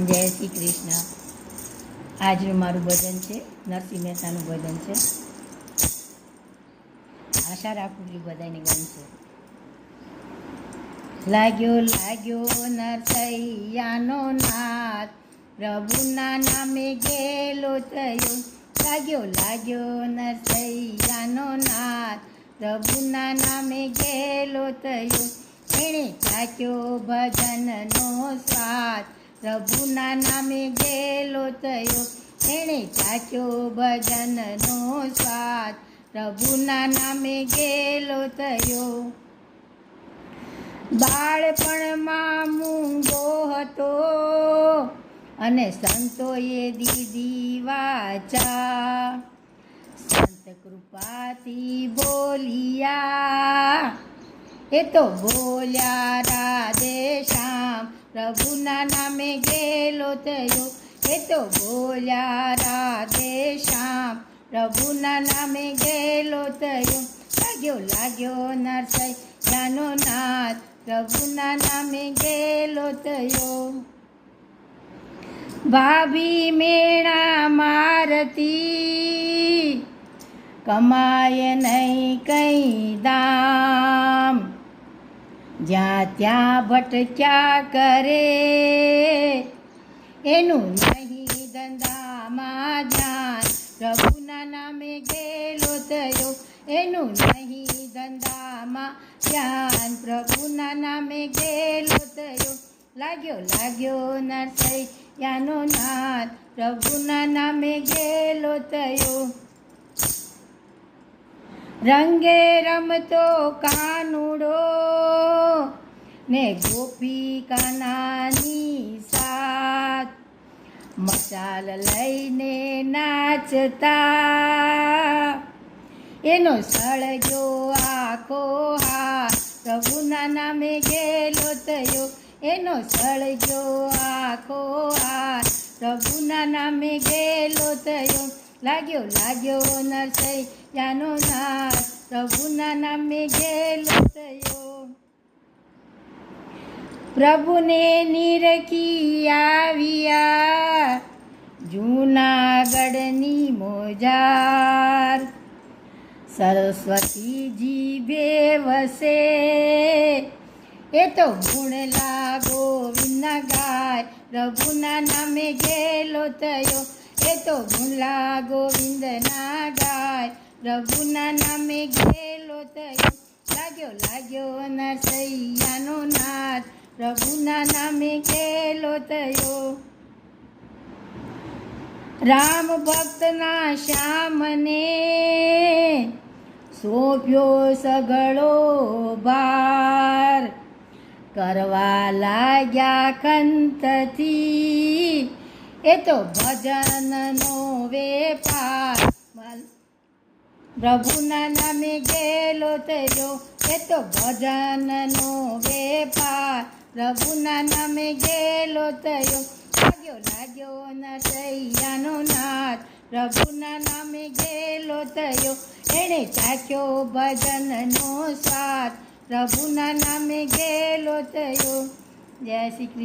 જય શ્રી કૃષ્ણ. આજનું મારું ભજન છે, નરસિંહ મહેતાનું ભજન છે. આશા રાખું છું બધાને ગમશે. લાગ્યો લાગ્યો નરસૈયાનો નાથ, પ્રભુના નામે ગેલો થયો. લાગ્યો લાગ્યો નરસૈયાનો નાથ, પ્રભુના નામે ગેલો થયો. એણે ચાખ્યો ભજનનો સ્વાદ, પ્રભુના નામે ગેલો થયો. એણે ચાખ્યો ભજનનો સ્વાદ, પ્રભુના નામે ગેલો થયો. બાળપણમાં મૂંગો હતો અને સંતોએ દીધી વાચા. સંત કૃપાથી બોલિયા, એ તો બોલ્યા રાધે શ્યામ, પ્રભુના નામે ગેલો થયો. એ તો બોલ્યા રાધે શ્યામ, પ્રભુના નામે ગેલો થયો. લાગ્યો લાગ્યો નરસૈયાનો નાથ, પ્રભુના નામે ગેલો થયો. ભાભી મેણા મારતી, કમાય નહીં કઈ દામ. જ્યાં ત્યાં ભટક્યા કરે, એનું નહીં ધંધામાં ધ્યાન, પ્રભુના નામે ગેલો થયો. એનું નહીં ધંધામાં ધ્યાન, પ્રભુના નામે ગેલો થયો. લાગ્યો લાગ્યો નરસૈયાનો નાથ, પ્રભુના નામે ગેલો થયો. રંગે રમતો કાનુડો ને ગોપિકાનાની સાથ, મશાલ લઈને નાચતા, એનો સળગ્યો આખો હાથ, પ્રભુના નામે ગેલો થયો. એનો સળગ્યો આખો હાથ, પ્રભુના નામે ગેલો થયો. લાગ્યો લાગ્યો નરસૈયાનો નાથ, પ્રભુના નામે ગેલો થયો. પ્રભુને નિરખી આવ્યા જૂનાગઢની મોજાર, સરસ્વતીજી બેવસે, એ તો ગુણલા ગોવિંદના ગાય, પ્રભુના નામે ગેલો થયો. એ તો ગુણલા ગોવિંદના ગાય, પ્રભુના નામે ગેલો થયો. લાગ્યો લાગ્યો નરસૈયાનો નાથ, પ્રભુના નામે ગેલો થયો. રામ ભક્તના શ્યામને સોંપ્યો સઘળો ભાર, કરવા લાગ્યા કંઠથી, એ તો ભજનનો વેપાર, પ્રભુના નામે ગેલો થયો. એ તો ભજનનો વેપાર, પ્રભુના નામે ગેલો થયો. લાગ્યો લાગ્યો નરસૈયાનો નાથ, પ્રભુના નામે ગેલો થયો. એણે ચાખ્યો ભજનનો સ્વાદ, પ્રભુના નામે ગેલો થયો. જય શ્રી કૃષ્ણ.